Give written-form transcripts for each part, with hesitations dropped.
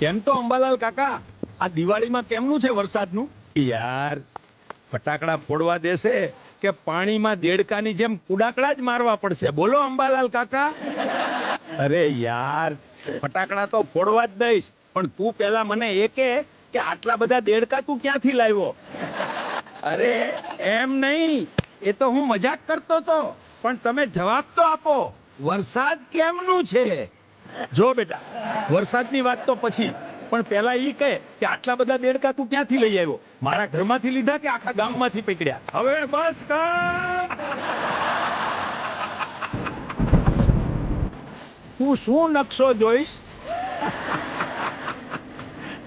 કેમ તો અંબાલાલ કાકા આ દિવાળીમાં કેમનું છે વરસાદનું? યાર ફટાકડા ફોડવા દેશે કે પાણીમાં દેડકાની જેમ કુડાકડા જ મારવા પડશે? બોલો અંબાલાલ કાકા. અરે યાર ફટાકડા તો ફોડવા જ દઈશ, પણ તું પેલા મને એ કે આટલા બધા દેડકા તું ક્યાંથી લાવ્યો? અરે એમ નહીં, એ તો હું મજાક કરતો તો, પણ તમે જવાબ તો આપો, વરસાદ કેમનું છે? જો બેટા, વરસાદની વાત તો પછી, પણ પેલા ઈ કહે કે આટલા બધા દેડકા તું ક્યાંથી લઈ આવ્યો? મારા ઘરમાંથી લીધા કે આખા ગામમાંથી પકડ્યા? હવે બસ કર. તું શું નકશો જોઈશ?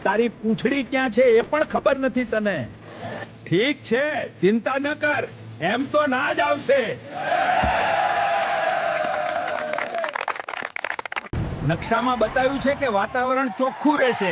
તારી પૂંછડી ક્યાં છે એ પણ ખબર નથી તને. ઠીક છે, ચિંતા ન કર, એમ તો ના જ આવશે. નકશામાં બતાવ્યું છે કે વાતાવરણ ચોખ્ખું રહેશે.